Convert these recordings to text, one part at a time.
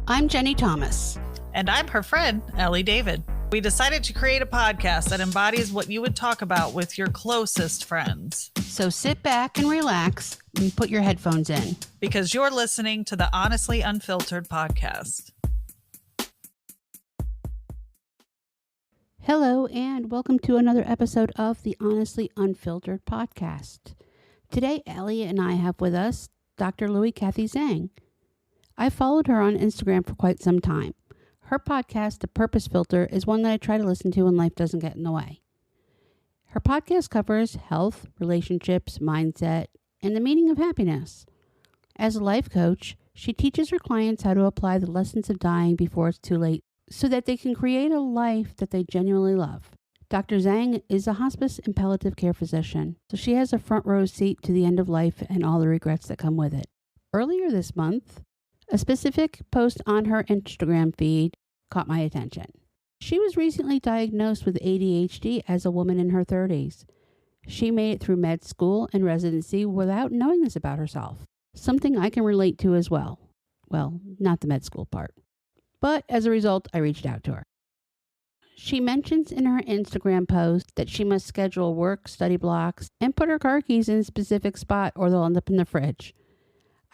I'm Jeni Thomas. And I'm her friend, Ellie David. We decided to create a podcast that embodies what you would talk about with your closest friends. So sit back and relax and put your headphones in. Because you're listening to the Honestly Unfiltered Podcast. Hello, and welcome to another episode of the Honestly Unfiltered Podcast. Today, Ellie and I have with us Dr. Louis Kathy Zhang. I followed her on Instagram for quite some time. Her podcast, The Purpose Filter, is one that I try to listen to when life doesn't get in the way. Her podcast covers health, relationships, mindset, and the meaning of happiness. As a life coach, she teaches her clients how to apply the lessons of dying before it's too late so that they can create a life that they genuinely love. Dr. Zhang is a hospice and palliative care physician, so she has a front row seat to the end of life and all the regrets that come with it. Earlier this month, a specific post on her Instagram feed caught my attention. She was recently diagnosed with ADHD as a woman in her 30s. She made it through med school and residency without knowing this about herself, something I can relate to as well. Well, not the med school part. But as a result, I reached out to her. She mentions in her Instagram post that she must schedule work study blocks and put her car keys in a specific spot or they'll end up in the fridge.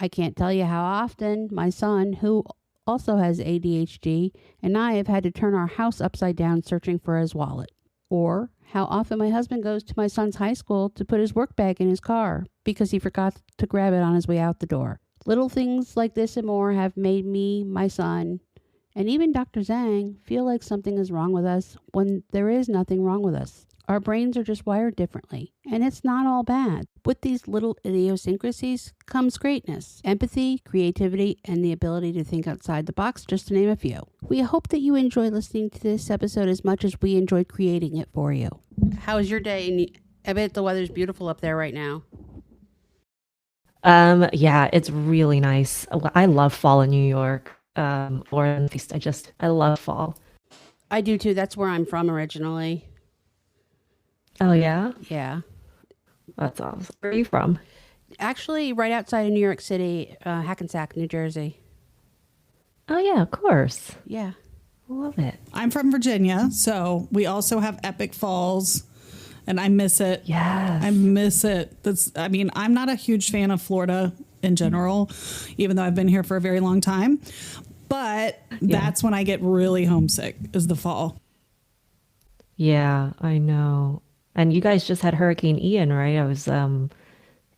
I can't tell you how often my son, who also has ADHD, and I have had to turn our house upside down searching for his wallet. Or how often my husband goes to my son's high school to put his work bag in his car because he forgot to grab it on his way out the door. Little things like this and more have made me, my son, and even Dr. Zhang feel like something is wrong with us when there is nothing wrong with us. Our brains are just wired differently, and it's not all bad. With these little idiosyncrasies comes greatness, empathy, creativity, and the ability to think outside the box, just to name a few. We hope that you enjoy listening to this episode as much as we enjoyed creating it for you. How was your day? I bet the weather's beautiful up there right now. Yeah, it's really nice. I love fall in New York, or at least I love fall. I do too. That's where I'm from originally. Oh, yeah? Yeah. That's awesome. Where are you from? Actually, right outside of New York City, Hackensack, New Jersey. Oh, yeah, of course. Yeah. Love it. I'm from Virginia, so we also have epic falls, and I miss it. Yes. I miss it. I'm not a huge fan of Florida in general, even though I've been here for a very long time. But that's when I get really homesick, is the fall. Yeah, I know. And you guys just had Hurricane Ian, right? I was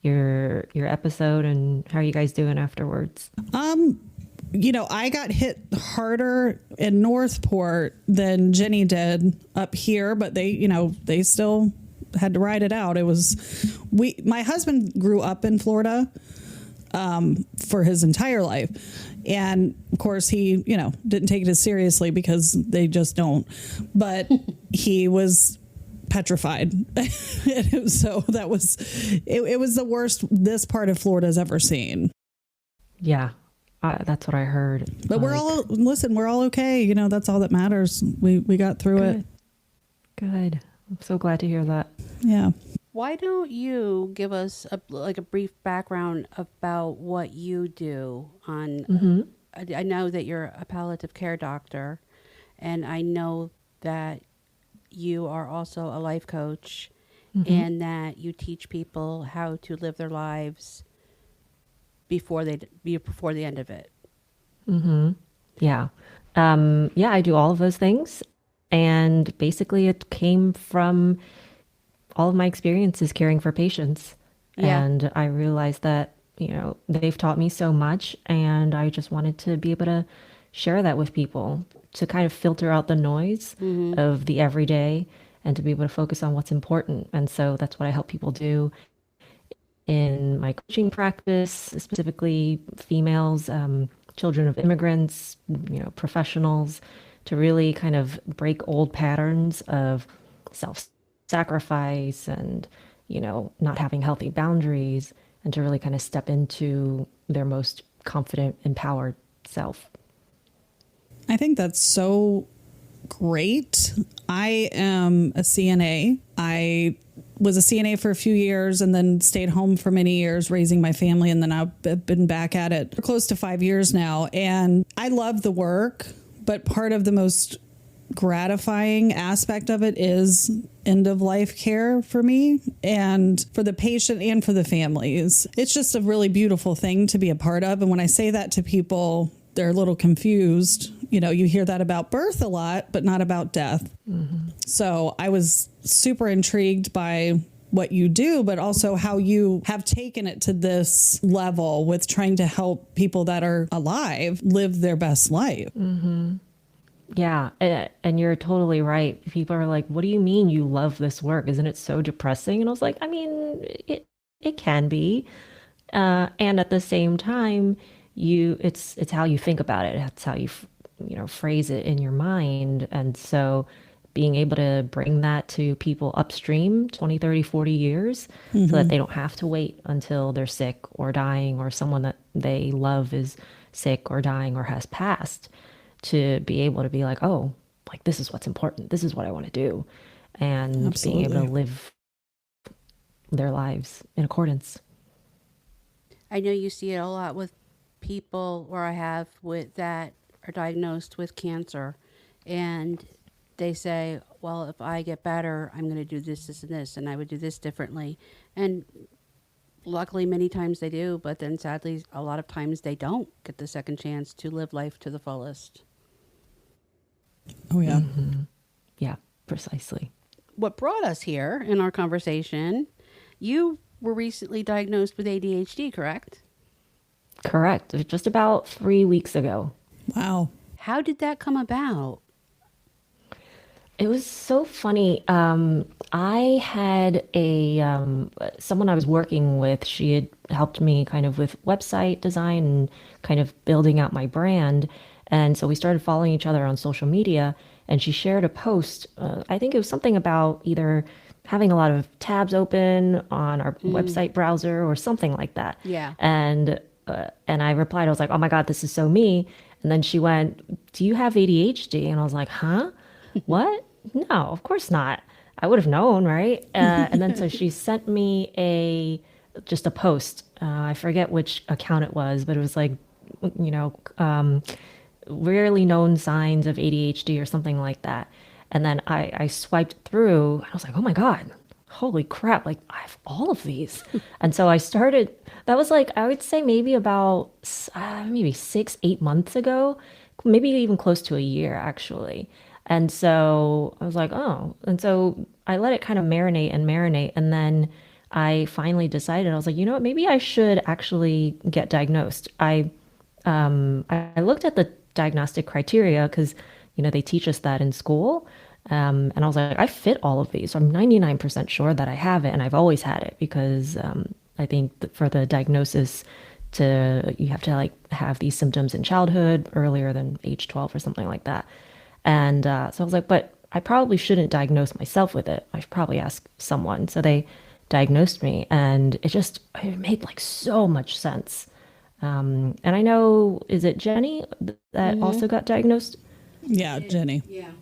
your episode, and how are you guys doing afterwards? I got hit harder in Northport than Jeni did up here, but they still had to ride it out. My husband grew up in Florida for his entire life. And of course he, didn't take it as seriously because they just don't, but he was petrified. So it was the worst this part of Florida's ever seen. Yeah, that's what I heard. But we're all okay. That's all that matters. We got through it. Good. I'm so glad to hear that. Yeah. Why don't you give us a brief background about what you do on, Mm-hmm. I know that you're a palliative care doctor, and I know that you are also a life coach, Mm-hmm. and that you teach people how to live their lives before the end of it. Mm-hmm. Yeah. I do all of those things. And basically it came from all of my experiences caring for patients. Yeah. And I realized that, they've taught me so much, and I just wanted to be able to share that with people to kind of filter out the noise of the everyday and to be able to focus on what's important. And so that's what I help people do in my coaching practice, specifically females, children of immigrants, professionals, to really kind of break old patterns of self-sacrifice and, not having healthy boundaries, and to really kind of step into their most confident, empowered self. I think that's so great. I am a CNA. I was a CNA for a few years and then stayed home for many years raising my family. And then I've been back at it for close to 5 years now. And I love the work, but part of the most gratifying aspect of it is end of life care for me and for the patient and for the families. It's just a really beautiful thing to be a part of. And when I say that to people, they're a little confused. You know, you hear that about birth a lot, but not about death. Mm-hmm. So I was super intrigued by what you do, but also how you have taken it to this level with trying to help people that are alive live their best life. Mm-hmm. Yeah. And you're totally right. People are like, what do you mean you love this work? Isn't it so depressing? And I was like, I mean, it can be. And at the same time, it's how you think about it. It's how you phrase it in your mind. And so being able to bring that to people upstream 20, 30, 40 years so that they don't have to wait until they're sick or dying or someone that they love is sick or dying or has passed, to be able to be like, oh, like this is what's important. This is what I want to do. And Absolutely. being able to live their lives in accordance. I know you see it a lot with people where I have with that are diagnosed with cancer, and they say, well, if I get better, I'm going to do this, this, and this, and I would do this differently. And luckily, many times they do, but then sadly, a lot of times they don't get the second chance to live life to the fullest. Oh, yeah. Mm-hmm. Yeah, precisely. What brought us here in our conversation, you were recently diagnosed with ADHD, correct? Correct. Just about 3 weeks ago. Wow. How did that come about? It was so funny. I had someone I was working with. She had helped me kind of with website design and kind of building out my brand. And so we started following each other on social media, and she shared a post. I think it was something about either having a lot of tabs open on our website browser or something like that. Yeah. And I replied, I was like, oh my God, this is so me. And then she went, do you have ADHD? And I was like, huh? What? No, of course not. I would have known, right? And then so she sent me just a post. I forget which account it was, but it was like, rarely known signs of ADHD or something like that. And then I swiped through and I was like, oh my God, holy crap. Like I have all of these. And so I started, that was like, I would say maybe about maybe 6-8 months ago, maybe even close to a year actually. And so I was like, oh, and so I let it kind of marinate. And then I finally decided, I was like, you know what, maybe I should actually get diagnosed. I looked at the diagnostic criteria because, they teach us that in school. And I was like, I fit all of these. So I'm 99% sure that I have it. And I've always had it because I think that for the diagnosis you have to like have these symptoms in childhood earlier than age 12 or something like that. And so I was like, but I probably shouldn't diagnose myself with it. I should probably ask someone. So they diagnosed me, and it made like so much sense. And I know, is it Jeni that also got diagnosed? Yeah, Jeni. Yeah.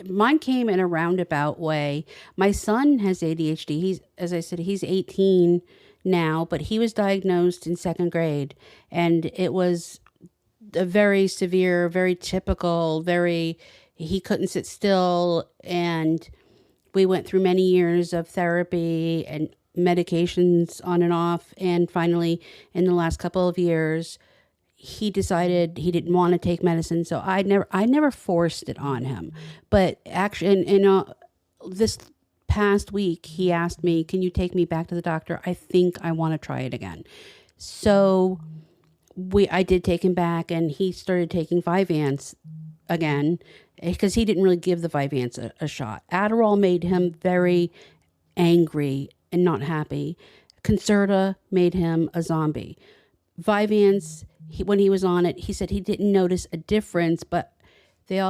Mine came in a roundabout way. My son has ADHD. As I said, he's 18 now, but he was diagnosed in 2nd grade, and it was a very severe, very typical, he couldn't sit still. And we went through many years of therapy and medications on and off. And finally, in the last couple of years, he decided he didn't want to take medicine. So I never forced it on him. But actually, this past week, he asked me, can you take me back to the doctor? I think I want to try it again. So I did take him back, and he started taking Vyvanse again because he didn't really give the Vyvanse a shot. Adderall made him very angry and not happy. Concerta made him a zombie. Vyvanse, when he was on it, he said he didn't notice a difference, but he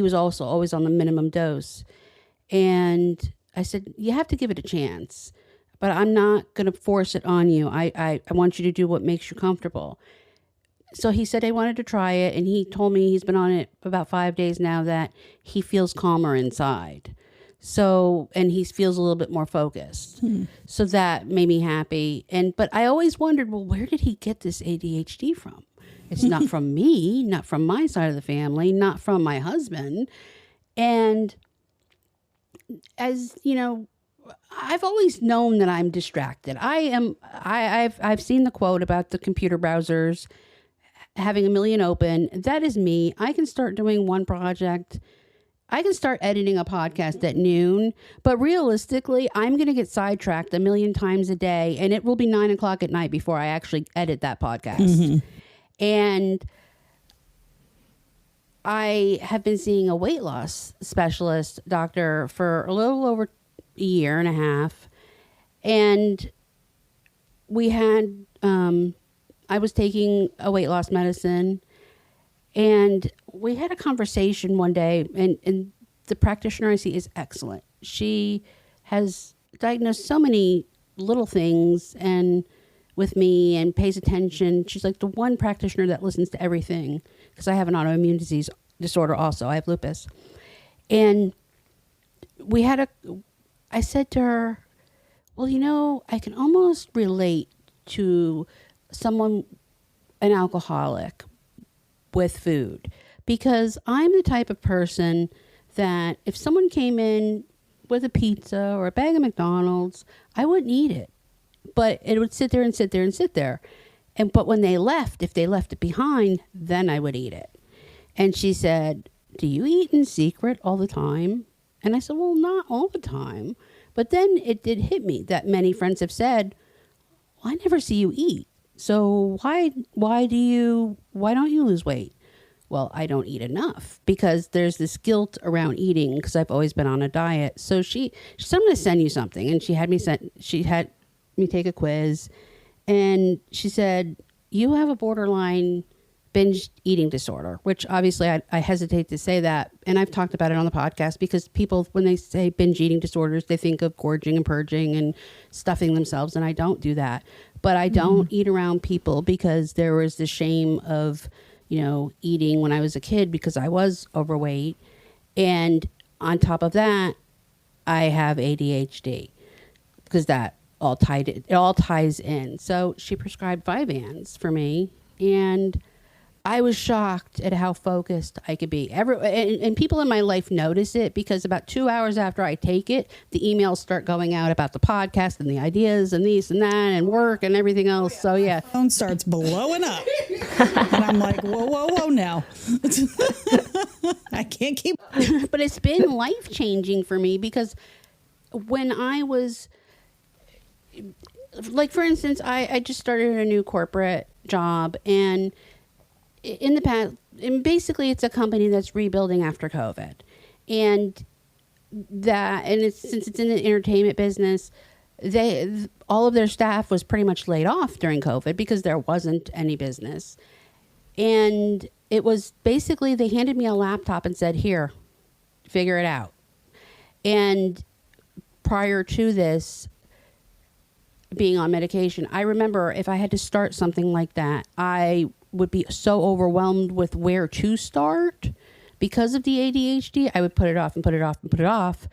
was also always on the minimum dose. And I said, you have to give it a chance, but I'm not going to force it on you. I want you to do what makes you comfortable. So he said he wanted to try it, and he told me he's been on it about 5 days now that he feels calmer inside. So, and he feels a little bit more focused. So that made me happy. But I always wondered, well, where did he get this ADHD from? It's not from me, not from my side of the family, not from my husband. And as you know, I've always known that I'm distracted. I've seen the quote about the computer browsers having a million open. That is me. I can start doing one project. I can start editing a podcast at noon, but realistically, I'm going to get sidetracked a million times a day, and it will be 9:00 at night before I actually edit that podcast. And I have been seeing a weight loss specialist doctor for a little over a year and a half. And we had, I was taking a weight loss medicine, and we had a conversation one day, and the practitioner I see is excellent. She has diagnosed so many little things and with me and pays attention. She's like the one practitioner that listens to everything, because I have an autoimmune disorder also. I have lupus. And I said to her, well, you know, I can almost relate to an alcoholic with food, because I'm the type of person that if someone came in with a pizza or a bag of McDonald's, I wouldn't eat it, but it would sit there and sit there and sit there. But when they left, if they left it behind, then I would eat it. And she said, do you eat in secret all the time? And I said, well, not all the time. But then it did hit me that many friends have said, well, I never see you eat. So why don't you lose weight? Well, I don't eat enough, because there's this guilt around eating, because I've always been on a diet. So she said, I'm going to send you something. And she had me take a quiz, and she said, you have a borderline binge eating disorder, which obviously I hesitate to say that. And I've talked about it on the podcast, because people, when they say binge eating disorders, they think of gorging and purging and stuffing themselves. And I don't do that. But I don't eat around people, because there was the shame of, you know, eating when I was a kid, because I was overweight. And on top of that, I have ADHD, because it all ties in. So she prescribed Vyvanse for me, and I was shocked at how focused I could be. And people in my life notice it, because about 2 hours after I take it, the emails start going out about the podcast and the ideas and this and that and work and everything else. So yeah, my phone starts blowing up, and I'm like, whoa now. I can't keep. But it's been life changing for me, because when I was, like, for instance, I just started a new corporate job, and in the past, and basically it's a company that's rebuilding after COVID, and since it's in the entertainment business, all of their staff was pretty much laid off during COVID, because there wasn't any business. And it was basically, they handed me a laptop and said, here, figure it out. And prior to this, being on medication, I remember if I had to start something like that, I would be so overwhelmed with where to start. Because of the ADHD, I would put it off and put it off and put it off,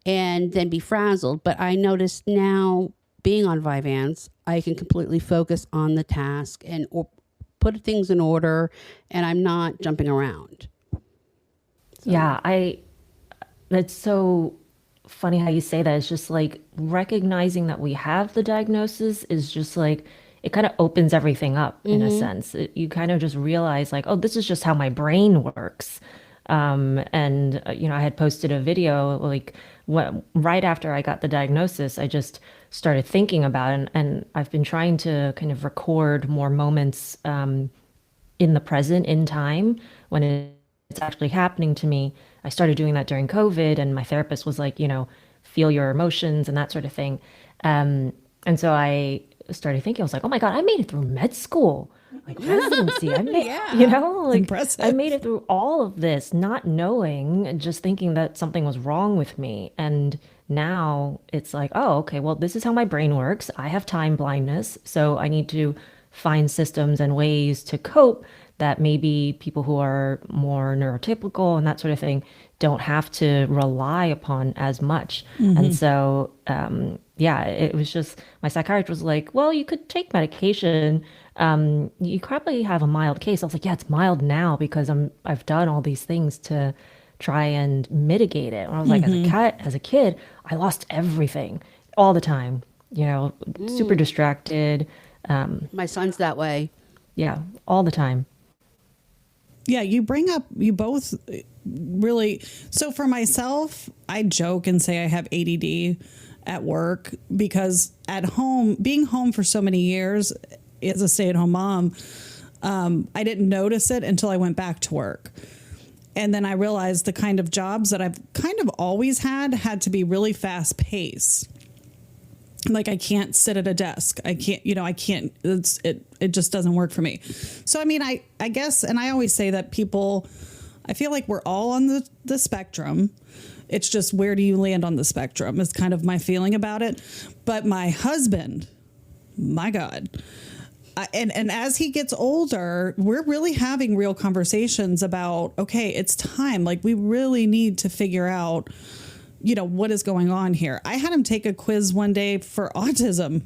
and then be frazzled. But I noticed now, being on Vyvanse, I can completely focus on the task and put things in order, and I'm not jumping around. So. Yeah, that's so funny how you say that. It's just like recognizing that we have the diagnosis is just like, it kind of opens everything up in a sense. You kind of just realize like, oh, this is just how my brain works. And I had posted a video like right after I got the diagnosis, I just started thinking about it, and I've been trying to kind of record more moments in the present, in time, when it's actually happening to me. I started doing that during COVID, and my therapist was like, feel your emotions and that sort of thing. And so I started thinking, I was like, oh my God, I made it through med school, like residency. I made, Impressive. I made it through all of this, not knowing, just thinking that something was wrong with me. And now it's like, oh, okay, well, this is how my brain works. I have time blindness. So I need to find systems and ways to cope that maybe people who are more neurotypical and that sort of thing don't have to rely upon as much. And so, it was just, my psychiatrist was like, well, you could take medication. You probably have a mild case. I was like, yeah, it's mild now because I've done all these things to try and mitigate it. And I was like, as a kid, I lost everything all the time, super distracted. My son's that way. Yeah, all the time. Yeah, you both really. So for myself, I joke and say I have ADD at work because at home, being home for so many years as a stay-at-home mom, I didn't notice it until I went back to work. And then I realized the kind of jobs that I've kind of always had to be really fast paced. Like I can't sit at a desk. I can't, it just doesn't work for me. So, I mean, I guess, and I always say that I feel like we're all on the spectrum. It's just, where do you land on the spectrum is kind of my feeling about it. But my husband, my God, and as he gets older, we're really having real conversations about, okay, it's time. Like we really need to figure out, what is going on here. I had him take a quiz one day for autism,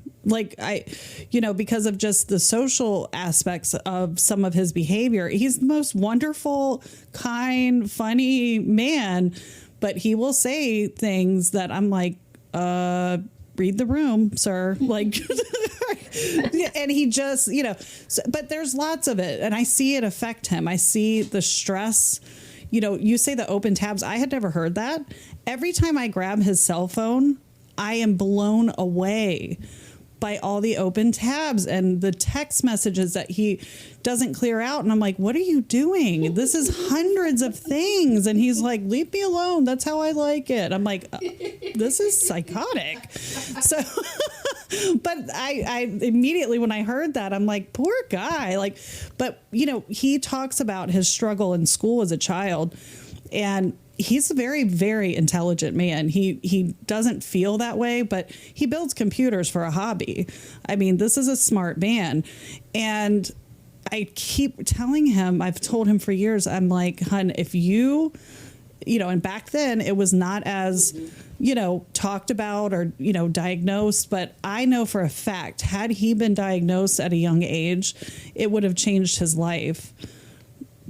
because of just the social aspects of some of his behavior. He's the most wonderful, kind, funny man, but he will say things that I'm like, read the room, sir. Like, and he just, but there's lots of it. And I see it affect him. I see the stress. You say the open tabs. I had never heard that. Every time I grab his cell phone, I am blown away by all the open tabs and the text messages that he doesn't clear out. And I'm like, what are you doing? This is hundreds of things. And he's like, leave me alone. That's how I like it. I'm like, this is psychotic. So, but I immediately, when I heard that, I'm like, poor guy. But he talks about his struggle in school as a child, and he's a very, very intelligent man. He doesn't feel that way, but he builds computers for a hobby. I mean, this is a smart man. And I keep telling him, I've told him for years, I'm like, hun, if and back then it was not as, talked about or, diagnosed. But I know for a fact, had he been diagnosed at a young age, it would have changed his life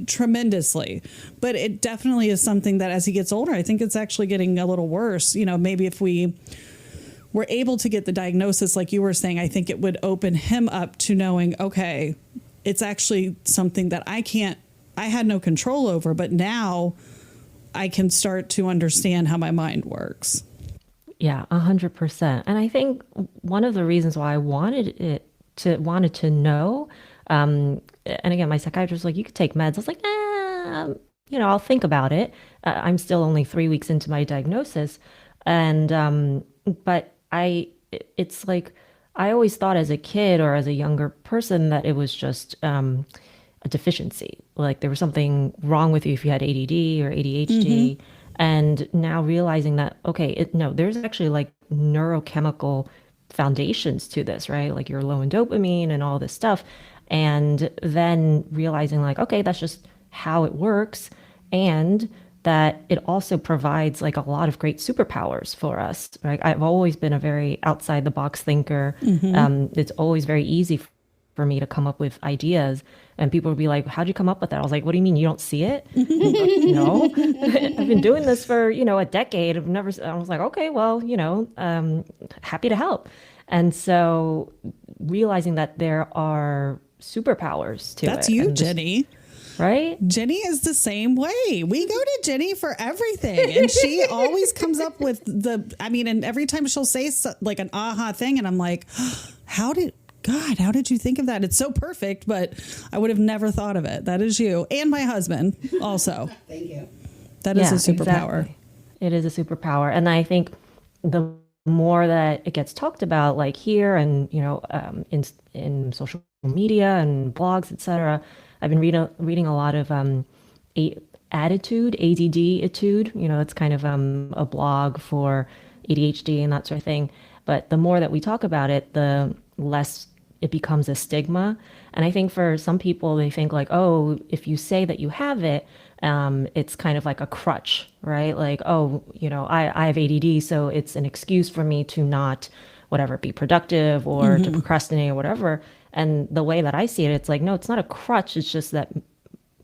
tremendously. But it definitely is something that as he gets older, I think it's actually getting a little worse. Maybe if we were able to get the diagnosis, like you were saying, I think it would open him up to knowing, okay, it's actually something that I had no control over, but now I can start to understand how my mind works. Yeah, 100%. And I think one of the reasons why I wanted to know, and again, my psychiatrist was like, you could take meds. I was like, I'll think about it. I'm still only 3 weeks into my diagnosis. And, but it's like, I always thought as a kid or as a younger person that it was just, a deficiency. Like there was something wrong with you if you had ADD or ADHD. And now realizing that, okay, there's actually like neurochemical foundations to this, right? Like you're low in dopamine and all this stuff. And then realizing like, okay, that's just how it works. And that it also provides like a lot of great superpowers for us, right? I've always been a very outside the box thinker. It's always very easy for me to come up with ideas, and people would be like, how'd you come up with that? I was like, what do you mean you don't see it? No, I've been doing this for, a decade. I was like, okay, well, happy to help. And so realizing that there are superpowers to it. That's you, Jeni. Right? Jeni is the same way. We go to Jeni for everything. And she always comes up with and every time she'll say like an aha thing. And I'm like, how did you think of that? It's so perfect, but I would have never thought of it. That is you. And my husband also. Thank you. That is a superpower. Exactly. It is a superpower. And I think the more that it gets talked about, like here and, in social media and blogs, etc., I've been reading a lot of ADD-itude. It's kind of a blog for ADHD and that sort of thing. But the more that we talk about it, the less it becomes a stigma. And I think for some people, they think like, oh, if you say that you have it, it's kind of like a crutch, right? Like, oh, I have ADD, so it's an excuse for me to not, whatever, be productive or to procrastinate or whatever. And the way that I see it, it's like, no, it's not a crutch. It's just that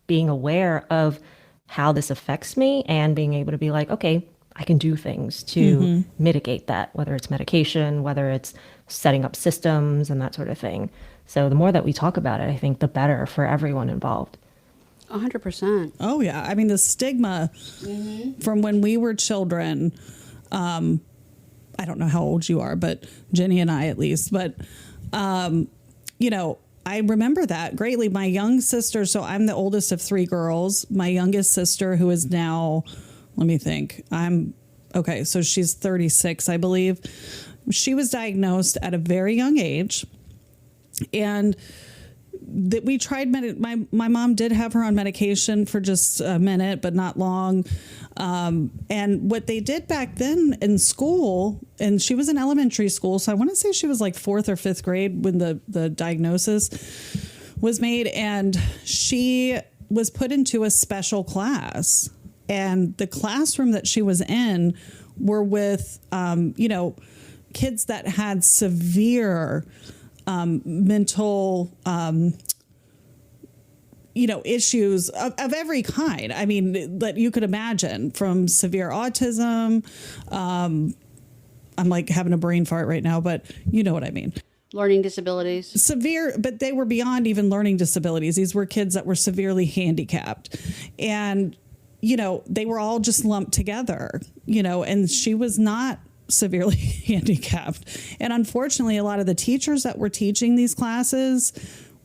being aware of how this affects me and being able to be like, okay, I can do things to mitigate that, whether it's medication, whether it's setting up systems and that sort of thing. So the more that we talk about it, I think the better for everyone involved. 100%. Oh, yeah. I mean, the stigma from when we were children, I don't know how old you are, but Jeni and I at least, but, I remember that greatly. My young sister, so I'm the oldest of 3 girls. My youngest sister, who is now, let me think, so she's 36, I believe. She was diagnosed at a very young age, and that we tried my mom did have her on medication for just a minute, but not long. And what they did back then in school, and she was in elementary school, so I want to say she was like 4th or 5th grade when the diagnosis was made, and she was put into a special class. And the classroom that she was in were with, kids that had severe mental, issues of every kind. I mean, that you could imagine, from severe autism. I'm like having a brain fart right now, but you know what I mean. Learning disabilities. Severe, but they were beyond even learning disabilities. These were kids that were severely handicapped. And, they were all just lumped together, and she was not severely handicapped. And unfortunately, a lot of the teachers that were teaching these classes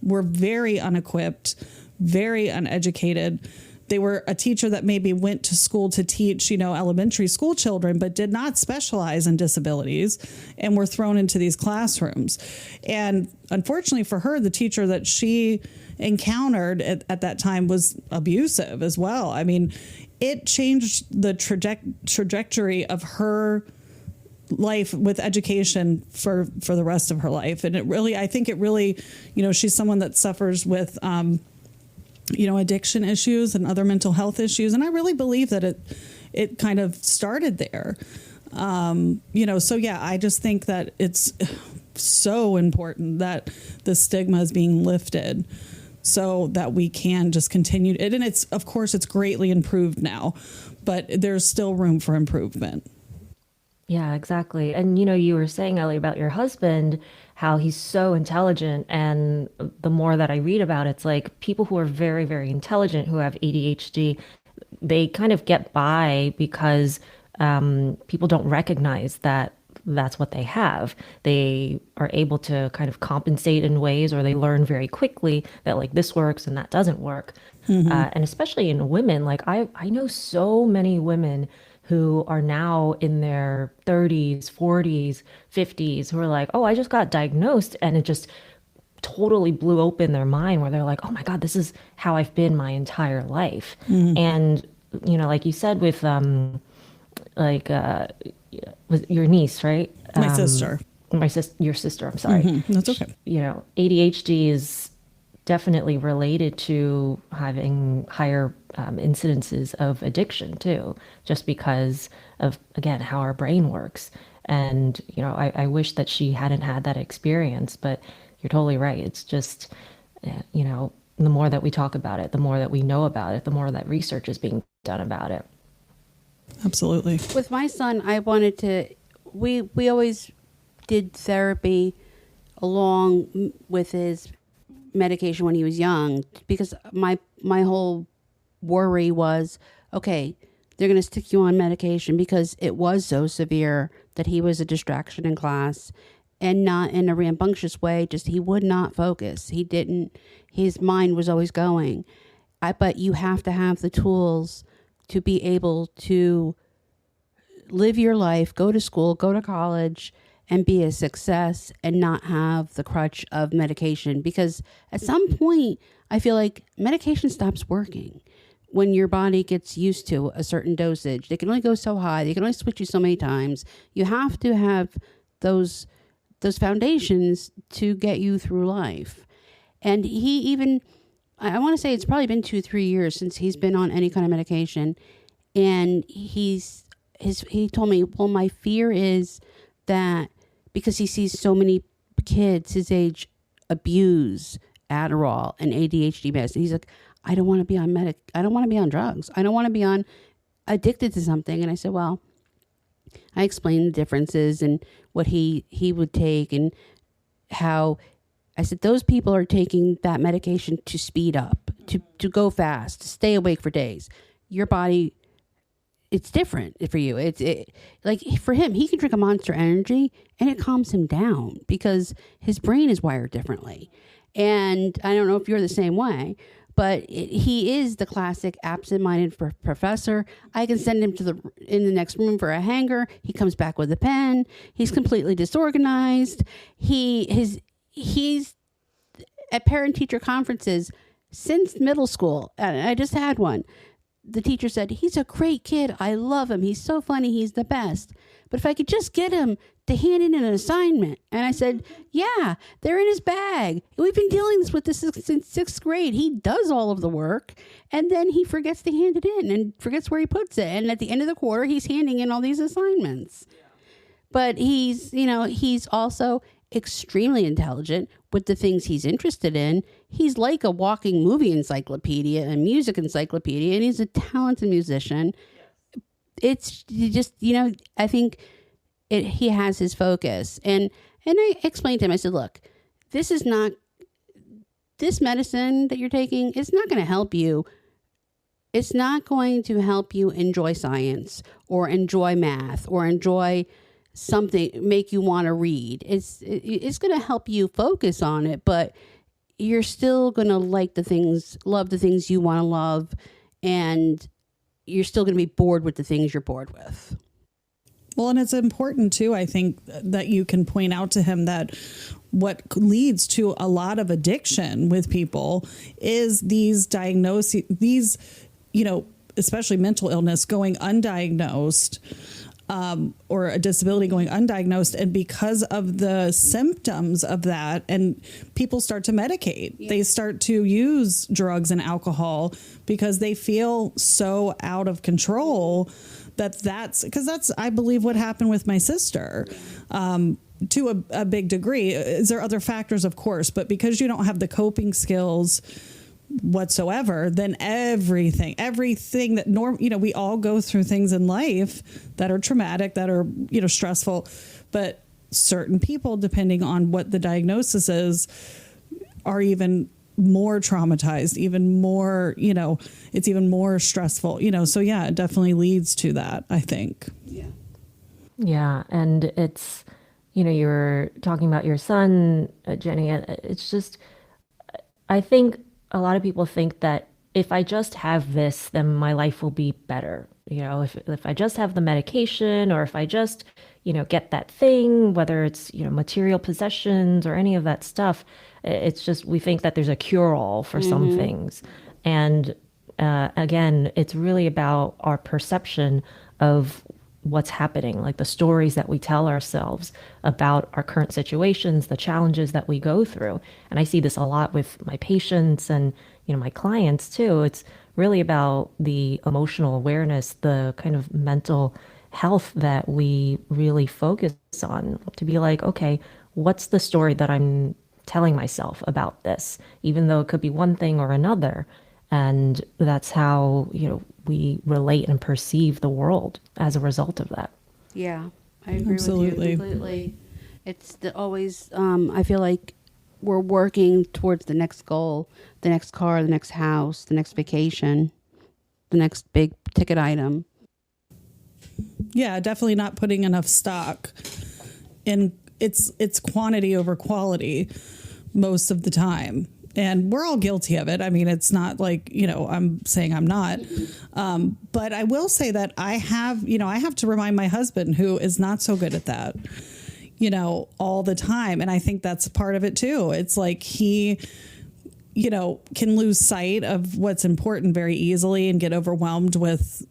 were very unequipped, very uneducated. They were a teacher that maybe went to school to teach, elementary school children, but did not specialize in disabilities, and were thrown into these classrooms. And unfortunately for her, the teacher that she encountered at that time was abusive as well. I mean, it changed the trajectory of her life with education for the rest of her life. And I think it really, she's someone that suffers with, addiction issues and other mental health issues. And I really believe that it kind of started there. So yeah, I just think that it's so important that the stigma is being lifted so that we can just continue it. And of course it's greatly improved now, but there's still room for improvement. Yeah, exactly. And, you were saying, Ellie, about your husband, how he's so intelligent. And the more that I read about it, it's like people who are very, very intelligent, who have ADHD, they kind of get by because people don't recognize that that's what they have. They are able to kind of compensate in ways, or they learn very quickly that like this works and that doesn't work. And especially in women, like I know so many women who are now in their 30s, 40s, 50s, who are like, oh, I just got diagnosed, and it just totally blew open their mind, where they're like, oh my God, this is how I've been my entire life. And, like you said, with with your niece, right? My sister. Your sister, I'm sorry. That's okay. ADHD is definitely related to having higher incidences of addiction too, just because of, again, how our brain works. And, I wish that she hadn't had that experience, but you're totally right. It's just, the more that we talk about it, the more that we know about it, the more that research is being done about it. Absolutely. With my son, I wanted to, we always did therapy along with his medication when he was young, because my whole worry was, okay, they're going to stick you on medication because it was so severe that he was a distraction in class, and not in a rambunctious way, just he would not focus. His mind was always going. But you have to have the tools to be able to live your life, go to school, go to college, and be a success, and not have the crutch of medication. Because at some point, I feel like medication stops working when your body gets used to a certain dosage. They can only go so high. They can only switch you so many times. You have to have those those foundations to get you through life. And he even, I want to say it's probably been 2-3 years since he's been on any kind of medication. And he told me, well, my fear is that because he sees so many kids his age abuse Adderall and ADHD medicine, he's like, I don't want to be on I don't want to be on drugs. I don't want to be addicted to something. And I said, well, I explained the differences and what he would take, and how I said those people are taking that medication to speed up, to go fast, to stay awake for days. Your body, it's different for you. Like for him, he can drink a Monster Energy and it calms him down because his brain is wired differently. And I don't know if you're the same way, but he is the classic absent-minded professor. I can send him in the next room for a hanger. He comes back with a pen. He's completely disorganized. He's at parent-teacher conferences since middle school. And I just had one. The teacher said, he's a great kid. I love him. He's so funny. He's the best. But if I could just get him to hand in an assignment. And I said, yeah, they're in his bag. We've been dealing with this since sixth grade. He does all of the work, and then he forgets to hand it in and forgets where he puts it. And at the end of the quarter, he's handing in all these assignments. But he's also extremely intelligent with the things he's interested in. He's like a walking movie encyclopedia and music encyclopedia, and he's a talented musician. It's just, I think he has his focus. And I explained to him, I said, look, this medicine that you're taking is not going to help you. It's not going to help you enjoy science or enjoy math or enjoy something, make you want to read. It's going to help you focus on it, but you're still going to love the things you want to love, and you're still going to be bored with the things you're bored with. Well, and it's important too, I think, that you can point out to him that what leads to a lot of addiction with people is these diagnoses, especially mental illness going undiagnosed, or a disability going undiagnosed. And because of the symptoms of that, and people start to medicate, they start to use drugs and alcohol because they feel so out of control that's, I believe, what happened with my sister. To a big degree. Is there other factors? Of course, but because you don't have the coping skills whatsoever, then everything that we all go through things in life that are traumatic, that are, stressful, but certain people, depending on what the diagnosis is, are even more traumatized, even more, it's even more stressful, so yeah, it definitely leads to that, I think. Yeah. And it's, you're talking about your son, Jenny. It's just, I think a lot of people think that if I just have this, then my life will be better. If I just have the medication, or if I just, get that thing, whether it's, material possessions or any of that stuff, it's just, we think that there's a cure-all for some things. And again, it's really about our perception of what's happening, like the stories that we tell ourselves about our current situations, the challenges that we go through. And I see this a lot with my patients and, my clients too. It's really about the emotional awareness, the kind of mental health that we really focus on, to be like, okay, what's the story that I'm telling myself about this, even though it could be one thing or another. And that's how, we relate and perceive the world as a result of that. Yeah, I agree Absolutely. with you completely. It's always, I feel like we're working towards the next goal, the next car, the next house, the next vacation, the next big ticket item. Yeah, definitely not putting enough stock in it's quantity over quality most of the time. And we're all guilty of it. I mean, it's not like, I'm saying I'm not. But I will say that I have to remind my husband, who is not so good at that, all the time. And I think that's part of it too. It's like he, can lose sight of what's important very easily and get overwhelmed with,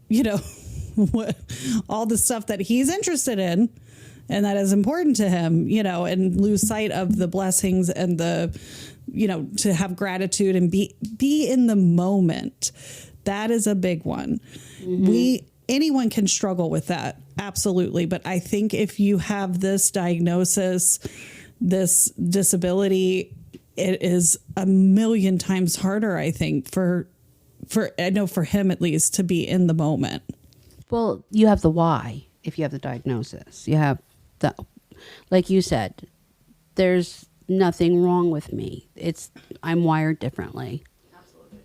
all the stuff that he's interested in. and that is important to him, and lose sight of the blessings and to have gratitude and be in the moment. That is a big one. Anyone can struggle with that. Absolutely. But I think if you have this diagnosis, this disability, it is a million times harder, I think, for I know for him at least, to be in the moment. Well, you have the why if you have the diagnosis. You have the, like you said, there's nothing wrong with me. I'm wired differently. Absolutely.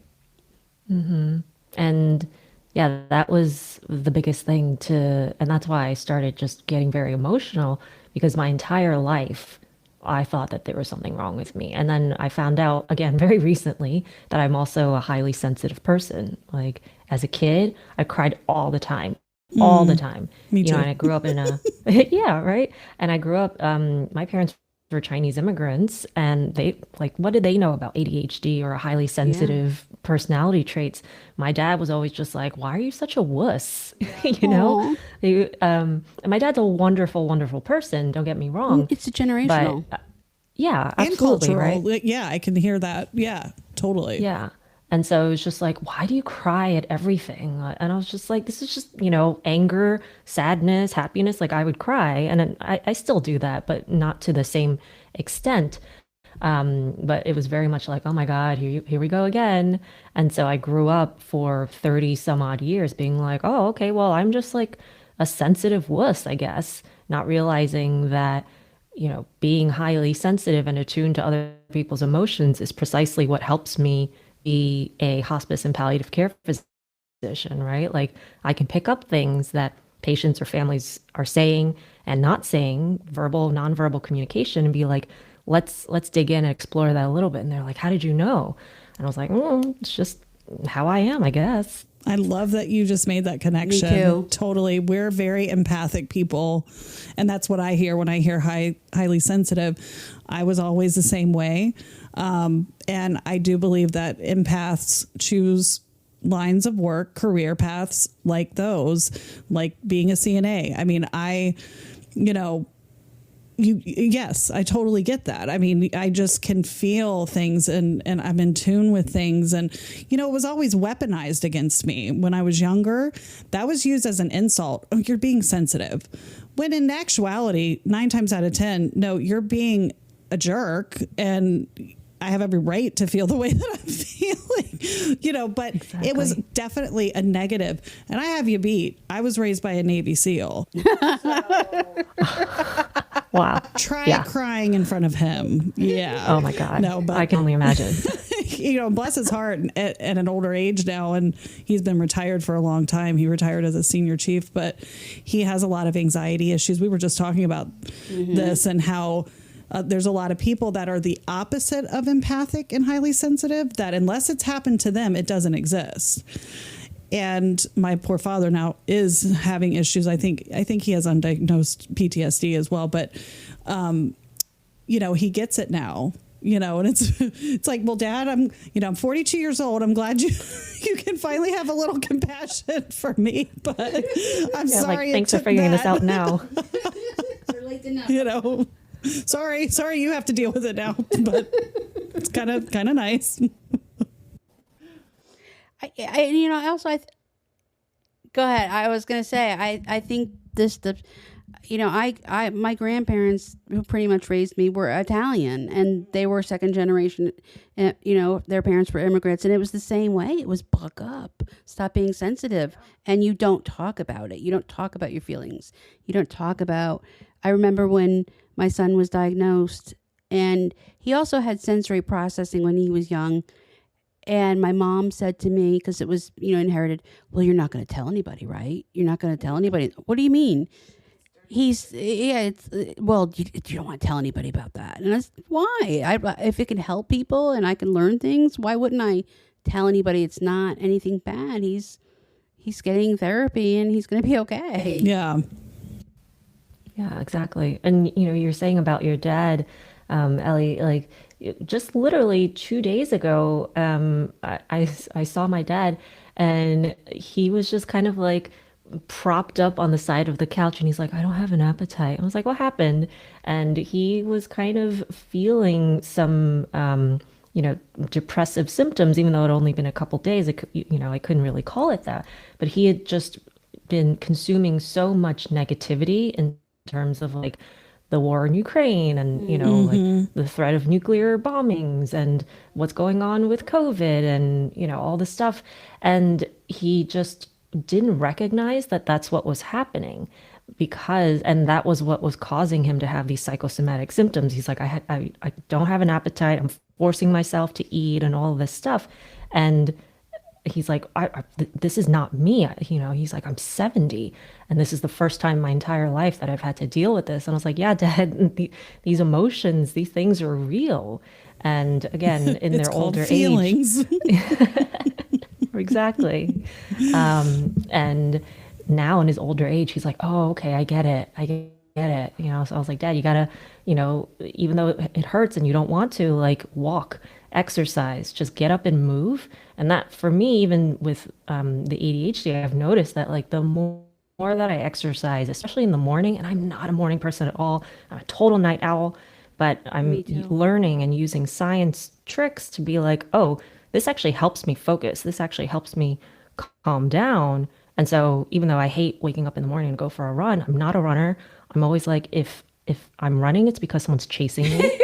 Mm-hmm. And yeah, that was the biggest thing and that's why I started just getting very emotional, because my entire life I thought that there was something wrong with me. And then I found out again very recently that I'm also a highly sensitive person. Like as a kid, I cried all the time. All the time. Me too. And I grew up in a yeah, right. And I grew up my parents were Chinese immigrants, and they what did they know about ADHD or highly sensitive personality traits? My dad was always just like, why are you such a wuss? And my dad's a wonderful, wonderful person, don't get me wrong. It's a generational. But, yeah, and absolutely, cultural. right? Yeah, I can hear that. Yeah, totally. Yeah. And so it was just like, why do you cry at everything? And I was just like, this is just, anger, sadness, happiness. Like I would cry. And then I still do that, but not to the same extent. But it was very much like, oh my God, here we go again. And so I grew up for 30 some odd years being like, oh, okay, well, I'm just like a sensitive wuss, I guess, not realizing that, being highly sensitive and attuned to other people's emotions is precisely what helps me be a hospice and palliative care physician, right? Like I can pick up things that patients or families are saying and not saying, verbal, nonverbal communication, and be like, let's dig in and explore that a little bit. And they're like, how did you know? And I was like, it's just how I am, I guess. I love that you just made that connection. Me too. Totally. We're very empathic people. And that's what I hear when I hear highly sensitive. I was always the same way. And I do believe that empaths choose lines of work, career paths like those, like being a CNA. I mean, yes, I totally get that. I mean, I just can feel things and I'm in tune with things. And, it was always weaponized against me when I was younger. That was used as an insult. Oh, you're being sensitive. When in actuality, 9 times out of 10, no, you're being a jerk. And I have every right to feel the way that I'm feeling, but Exactly. It was definitely a negative. And I have you beat. I was raised by a Navy SEAL. Wow. Try crying in front of him. Yeah. Oh my God. No, but I can only imagine. Bless his heart at an older age now. And he's been retired for a long time. He retired as a senior chief, but he has a lot of anxiety issues. We were just talking about this and how there's a lot of people that are the opposite of empathic and highly sensitive, that unless it's happened to them, it doesn't exist. And my poor father now is having issues. I think he has undiagnosed PTSD as well, but, he gets it now, and it's like, well, Dad, I'm 42 years old. I'm glad you can finally have a little compassion for me, but I'm sorry. Thanks for figuring this out now. Sorry, you have to deal with it now, but it's kind of nice. Go ahead. I was going to say, I think my grandparents who pretty much raised me were Italian, and they were second generation, their parents were immigrants, and it was the same way. It was buck up, stop being sensitive. And you don't talk about it. You don't talk about your feelings. You don't talk about, I remember when my son was diagnosed, and he also had sensory processing when he was young. And my mom said to me, because it was, inherited, well, you're not going to tell anybody, right? You're not going to tell anybody. What do you mean? You don't want to tell anybody about that. And I was, why? If it can help people and I can learn things, why wouldn't I tell anybody? It's not anything bad. He's getting therapy and he's going to be okay. Yeah. Yeah, exactly. And, you're saying about your dad, Ellie, like just literally 2 days ago, I saw my dad and he was just kind of like propped up on the side of the couch, and he's like, I don't have an appetite. I was like, what happened? And he was kind of feeling some, depressive symptoms, even though it had only been a couple days. I couldn't really call it that. But he had just been consuming so much negativity in terms of like the war in Ukraine and, like the threat of nuclear bombings and what's going on with COVID and, all this stuff. And he just didn't recognize that that's what was happening and that was what was causing him to have these psychosomatic symptoms. He's like, I don't have an appetite. I'm forcing myself to eat and all of this stuff. And he's like, this is not me. He's like, I'm 70 and this is the first time in my entire life that I've had to deal with this. And I was like, yeah, Dad, these emotions, these things are real. And again, in their older feelings. Age. Exactly. And now in his older age, he's like, oh, okay, I get it. So I was like, Dad, you gotta, even though it hurts and you don't want to, like, walk, exercise, just get up and move. And that, for me, even with the ADHD, I've noticed that like the more that I exercise, especially in the morning, and I'm not a morning person at all, I'm a total night owl, but I'm learning and using science tricks to be like, oh, this actually helps me focus. This actually helps me calm down. And so even though I hate waking up in the morning and go for a run, I'm not a runner. I'm always like, if I'm running, it's because someone's chasing me.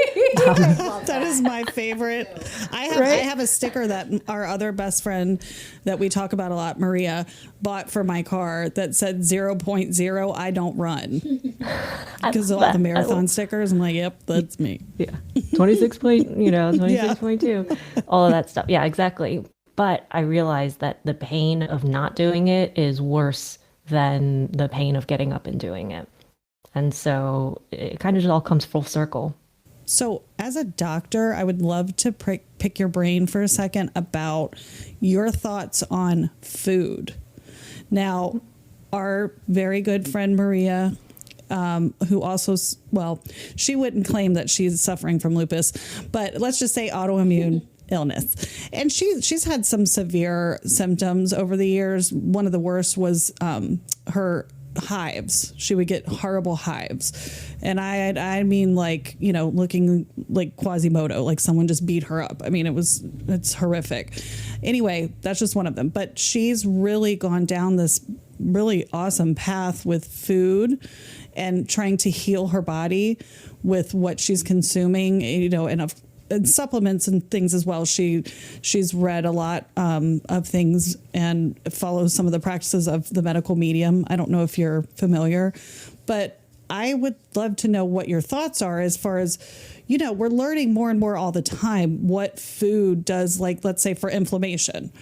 That is my favorite. I have a sticker that our other best friend that we talk about a lot, Maria, bought for my car that said 0.0, I don't run. Because of all the marathon stickers. I'm like, yep, that's me. Yeah. 26.2, all of that stuff. Yeah, exactly. But I realized that the pain of not doing it is worse than the pain of getting up and doing it. And so it kind of just all comes full circle. So as a doctor, I would love to pick your brain for a second about your thoughts on food. Now, our very good friend Maria, who also, she wouldn't claim that she's suffering from lupus, but let's just say autoimmune illness. And she's had some severe symptoms over the years. One of the worst was her hives. She would get horrible hives. And I mean, like, looking like Quasimodo, like someone just beat her up. I mean, it's horrific. Anyway, that's just one of them. But she's really gone down this really awesome path with food and trying to heal her body with what she's consuming, and supplements and things as well. She's read a lot of things and follows some of the practices of the medical medium. I don't know if you're familiar, but I would love to know what your thoughts are as far as, we're learning more and more all the time what food does, like, let's say for inflammation.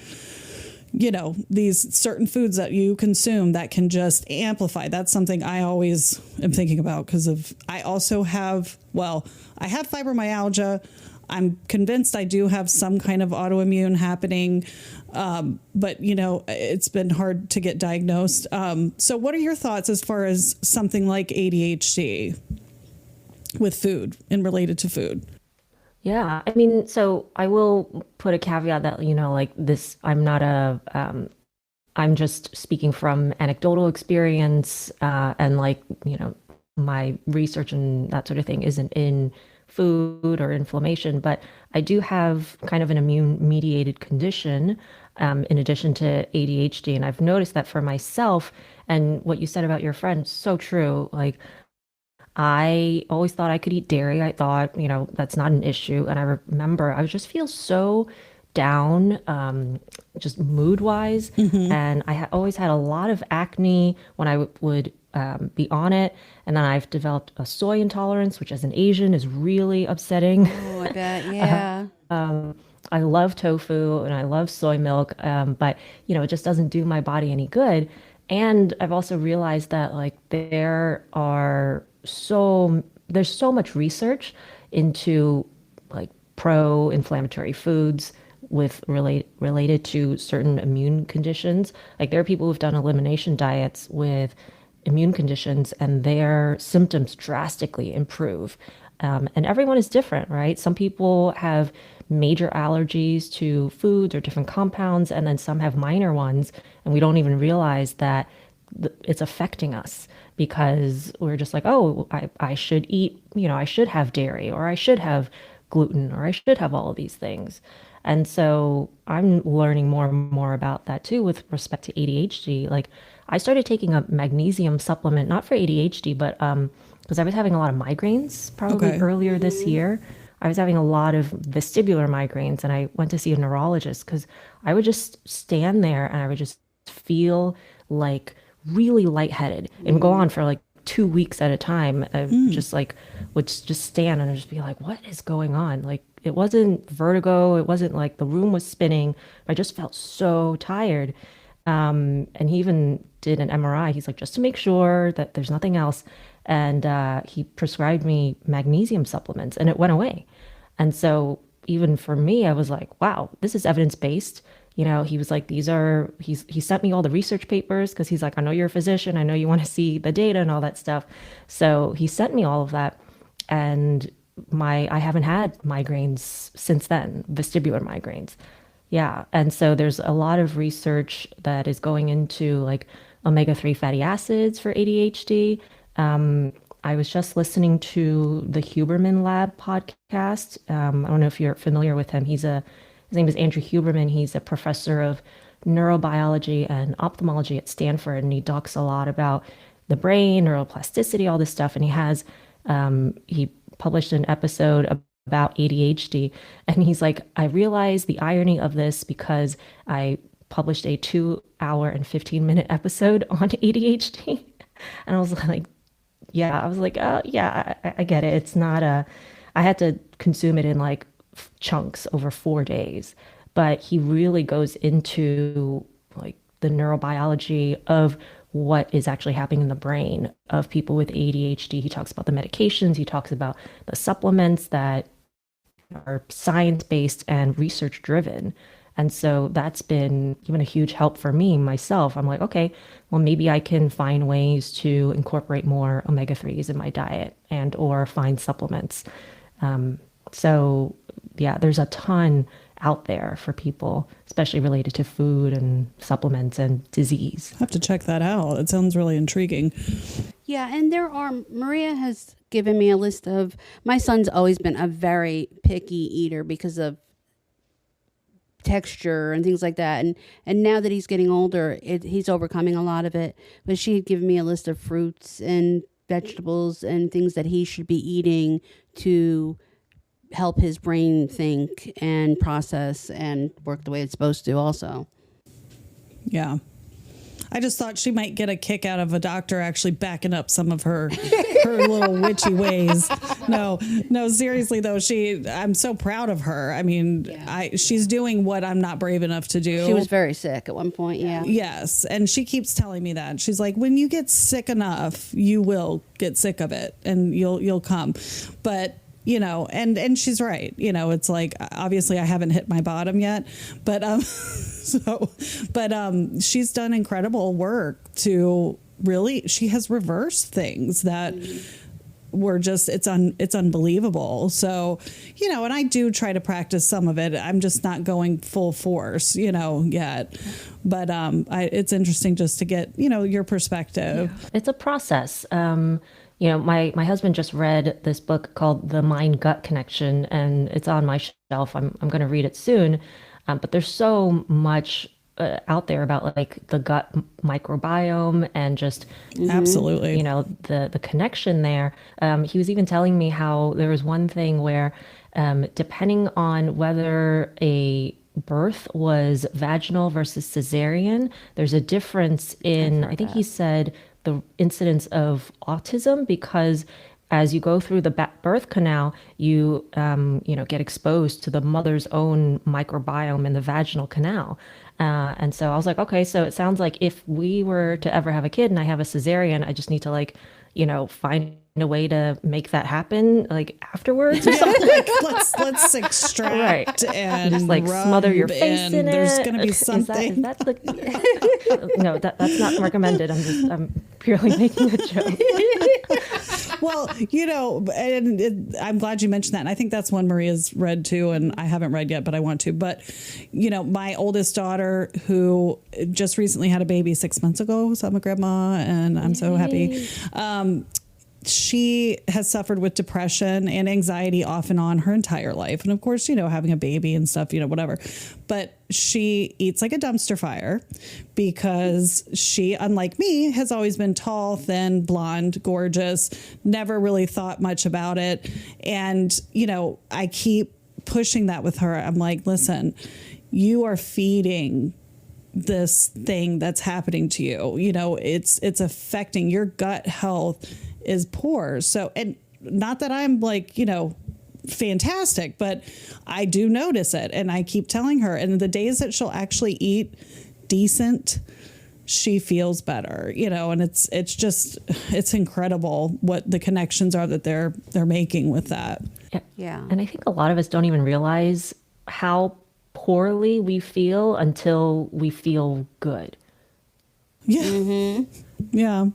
These certain foods that you consume that can just amplify. That's something I always am thinking about because I also have fibromyalgia. I'm convinced I do have some kind of autoimmune happening, but it's been hard to get diagnosed. So what are your thoughts as far as something like ADHD with food and related to food? Yeah, I mean, so I will put a caveat that, like this, I'm just speaking from anecdotal experience, and like, my research and that sort of thing isn't in food or inflammation, but I do have kind of an immune mediated condition, in addition to ADHD. And I've noticed that for myself, and what you said about your friend, so true. Like, I always thought I could eat dairy. I thought, that's not an issue. And I remember I just feel so down, just mood wise. Mm-hmm. And I always had a lot of acne when I would be on it. And then I've developed a soy intolerance, which as an Asian is really upsetting. Oh, I bet. Yeah. I love tofu and I love soy milk. But it just doesn't do my body any good. And I've also realized that like there's so much research into like pro-inflammatory foods related to certain immune conditions. Like there are people who've done elimination diets with immune conditions and their symptoms drastically improve. And everyone is different, right? Some people have major allergies to foods or different compounds, and then some have minor ones, and we don't even realize that it's affecting us because we're just like, oh, I should eat, I should have dairy, or I should have gluten, or I should have all of these things. And so I'm learning more and more about that too with respect to ADHD. Like I started taking a magnesium supplement, not for ADHD, but because I was having a lot of migraines probably earlier this year. I was having a lot of vestibular migraines, and I went to see a neurologist because I would just stand there and I would just feel like really lightheaded and go on for like 2 weeks at a time. Just like would just stand and I'd just be like, what is going on? Like it wasn't vertigo. It wasn't like the room was spinning. I just felt so tired. And he even did an MRI. He's like, just to make sure that there's nothing else. And he prescribed me magnesium supplements and it went away. And so even for me, I was like, wow, this is evidence-based. He was like, he sent me all the research papers because he's like, I know you're a physician. I know you want to see the data and all that stuff. So he sent me all of that. And I haven't had migraines since then, vestibular migraines. Yeah. And so there's a lot of research that is going into like omega-3 fatty acids for ADHD. I was just listening to the Huberman Lab podcast. I don't know if you're familiar with him. His name is Andrew Huberman. He's a professor of neurobiology and ophthalmology at Stanford, and he talks a lot about the brain, neuroplasticity, all this stuff. And he published an episode about ADHD, and he's like, I realized the irony of this because I published a 2-hour and 15-minute episode on ADHD. And I was like, oh, yeah, I get it. It's not I had to consume it in like chunks over 4 days, but he really goes into like the neurobiology of what is actually happening in the brain of people with ADHD. He talks about the medications. He talks about the supplements that are science-based and research-driven. And so that's been even a huge help for me myself. I'm like, okay, well, maybe I can find ways to incorporate more omega-3s in my diet and or find supplements. So yeah, there's a ton out there for people, especially related to food and supplements and disease. I have to check that out. It sounds really intriguing. Yeah, and Maria has given me a list of, my son's always been a very picky eater because of texture and things like that, and now that he's getting older, he's overcoming a lot of it. But she had given me a list of fruits and vegetables and things that he should be eating to help his brain think and process and work the way it's supposed to also. Yeah. I just thought she might get a kick out of a doctor actually backing up some of her little witchy ways. No, seriously though, I'm so proud of her. I mean, yeah. She's doing what I'm not brave enough to do. She was very sick at one point. Yeah. Yes. And she keeps telling me that. She's like, when you get sick enough, you will get sick of it and you'll come. But and she's right. It's like, obviously I haven't hit my bottom yet, but, she's done incredible work to really, she has reversed things that were just, it's unbelievable. So, and I do try to practice some of it. I'm just not going full force, yet, but, it's interesting just to get, your perspective. Yeah. It's a process. My husband just read this book called The Mind-Gut Connection, and it's on my shelf. I'm going to read it soon. But there's so much out there about like the gut microbiome and just absolutely, the connection there. He was even telling me how there was one thing where depending on whether a birth was vaginal versus cesarean, there's a difference in, I think he said, the incidence of autism, because as you go through the birth canal, you get exposed to the mother's own microbiome in the vaginal canal. And so I was like, okay, so it sounds like if we were to ever have a kid and I have a cesarean, I just need to find a way to make that happen like afterwards or something. let's extract and just like smother your face in it. There's going to be something. No, that's not recommended. I'm purely making a joke. Well, I'm glad you mentioned that. And I think that's one Maria's read too. And I haven't read yet, but I want to. But, my oldest daughter, who just recently had a baby 6 months ago, so I'm a grandma and I'm so happy. She has suffered with depression and anxiety off and on her entire life. And of course, having a baby and stuff, whatever. But she eats like a dumpster fire because she, unlike me, has always been tall, thin, blonde, gorgeous, never really thought much about it. And, I keep pushing that with her. I'm like, listen, you are feeding this thing that's happening to you. It's affecting your gut health is poor. So, and not that I'm like, fantastic, but I do notice it. And I keep telling her, and the days that she'll actually eat decent, she feels better, and it's incredible what the connections are that they're making with that. Yeah. And I think a lot of us don't even realize how poorly we feel until we feel good. Yeah. Mm-hmm. Yeah.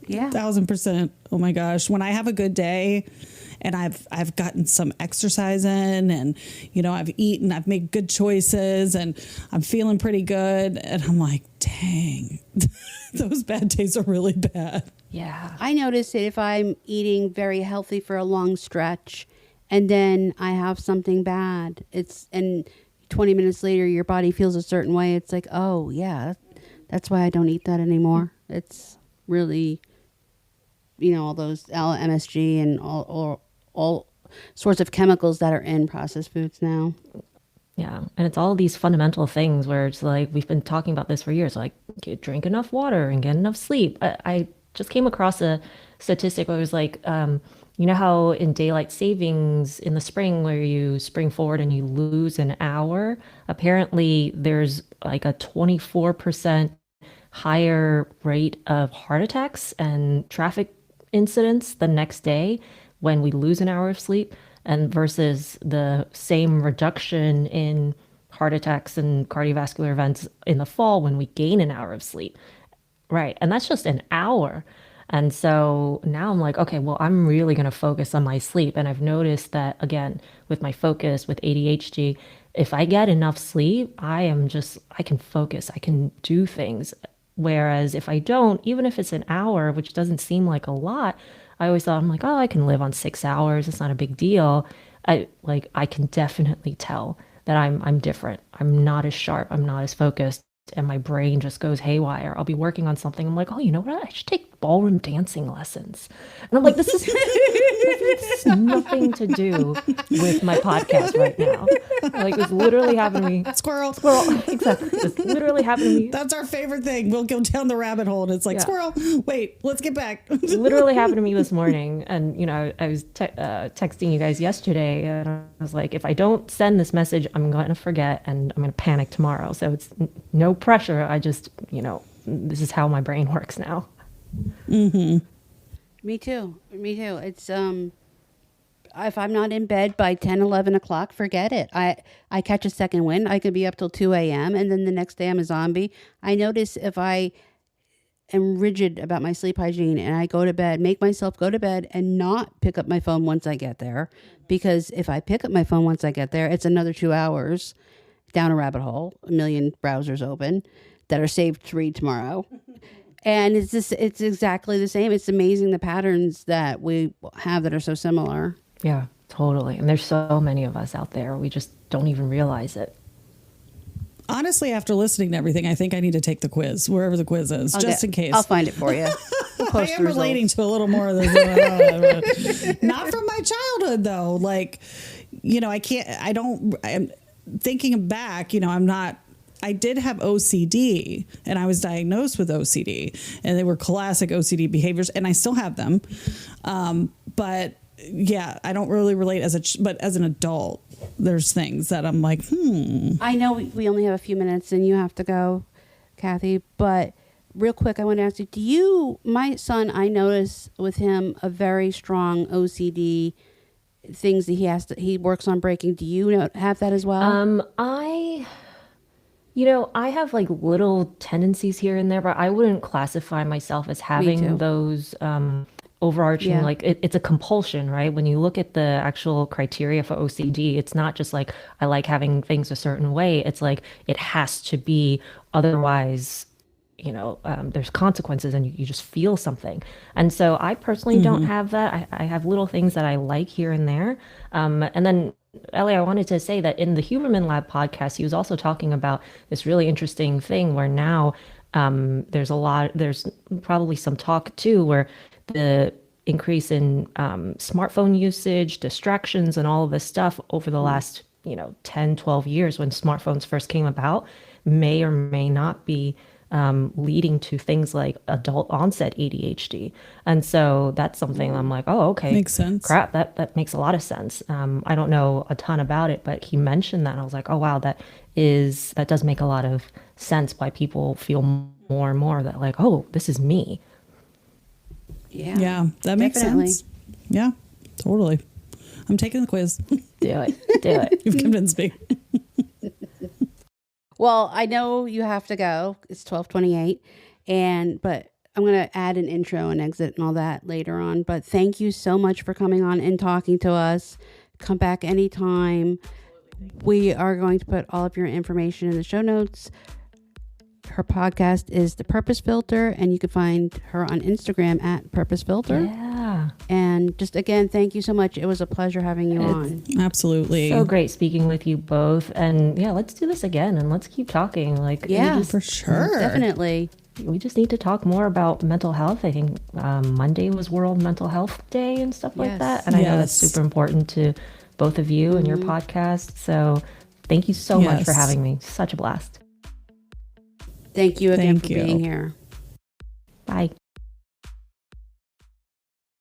Yeah. 1,000%. Oh my gosh. When I have a good day and I've gotten some exercise in and, I've eaten, I've made good choices and I'm feeling pretty good. And I'm like, dang, those bad days are really bad. Yeah. I notice that if I'm eating very healthy for a long stretch and then I have something bad, and 20 minutes later, your body feels a certain way. It's like, oh yeah, that's why I don't eat that anymore. It's really, all those MSG and all sorts of chemicals that are in processed foods now. Yeah. And it's all these fundamental things where it's like, we've been talking about this for years, like drink enough water and get enough sleep. I just came across a statistic where it was like, how in daylight savings in the spring where you spring forward and you lose an hour, apparently there's like a 24% higher rate of heart attacks and traffic incidents the next day when we lose an hour of sleep, and versus the same reduction in heart attacks and cardiovascular events in the fall when we gain an hour of sleep. Right. And that's just an hour. And so now I'm like, okay, well, I'm really going to focus on my sleep. And I've noticed that, again, with my focus, with ADHD, if I get enough sleep, I can focus, I can do things. Whereas if I don't, even if it's an hour, which doesn't seem like a lot, I always thought, I'm like, oh, I can live on 6 hours. It's not a big deal. I can definitely tell that I'm different. I'm not as sharp. I'm not as focused. And my brain just goes haywire. I'll be working on something. I'm like, oh, you know what? I should take ballroom dancing lessons. And I'm like, this has nothing to do with my podcast right now. Like, this literally happened to me. Squirrel. Exactly. This literally happened to me. That's our favorite thing. We'll go down the rabbit hole and it's like, squirrel, wait, let's get back. Literally happened to me this morning. And, I was texting you guys yesterday and I was like, if I don't send this message, I'm going to forget and I'm going to panic tomorrow. So it's no pressure. I just, this is how my brain works now. Mm-hmm. Me too. It's, if I'm not in bed by 10, 11 o'clock, forget it. I catch a second wind. I could be up till 2 a.m. and then the next day I'm a zombie. I notice if I am rigid about my sleep hygiene and I go to bed, make myself go to bed and not pick up my phone once I get there. Because if I pick up my phone once I get there, it's another 2 hours down a rabbit hole, a million browsers open that are saved to read tomorrow. And it's exactly the same. It's amazing the patterns that we have that are so similar. Yeah, totally. And there's so many of us out there. We just don't even realize it. Honestly, after listening to everything, I think I need to take the quiz, wherever the quiz is, in case. I'll find it for you. I am relating to a little more of this. Not from my childhood, though. Like, I'm thinking back, I did have OCD and I was diagnosed with OCD and they were classic OCD behaviors and I still have them. But yeah, I don't really relate but as an adult, there's things that I'm like, I know we only have a few minutes and you have to go, Kathy, but real quick, I want to ask you, my son, I notice with him a very strong OCD things that he works on breaking. Do you have that as well? I have like little tendencies here and there, but I wouldn't classify myself as having those overarching, like it's a compulsion, right? When you look at the actual criteria for OCD, it's not just like I like having things a certain way. It's like it has to be, otherwise, there's consequences, and you just feel something. And so I personally don't have that. I have little things that I like here and there. And then Ellie, I wanted to say that in the Huberman Lab podcast, he was also talking about this really interesting thing where now there's probably some talk too, where the increase in smartphone usage, distractions, and all of this stuff over the last 10, 12 years, when smartphones first came about, may or may not be leading to things like adult onset ADHD. And so that's something I'm like, oh, okay. Makes sense. Crap, that makes a lot of sense. I don't know a ton about it, but he mentioned that, and I was like, oh, wow, that does make a lot of sense, why people feel more and more that like, oh, this is me. Yeah, that makes sense. Yeah, totally. I'm taking the quiz. Do it. You've convinced me. Well, I know you have to go. It's 12:28, but I'm going to add an intro and exit and all that later on. But thank you so much for coming on and talking to us. Come back anytime. We are going to put all of your information in the show notes. Her podcast is The Purpose Filter, and you can find her on Instagram at Purpose Filter. Yeah. And just again, thank you so much. It was a pleasure having you on. Absolutely. So great speaking with you both. And yeah, let's do this again, and let's keep talking. Like, for sure. Definitely. We just need to talk more about mental health. I think Monday was World Mental Health Day and stuff like that. And I know that's super important to both of you and your podcast. So thank you so much for having me. Such a blast. Thank you again for being here.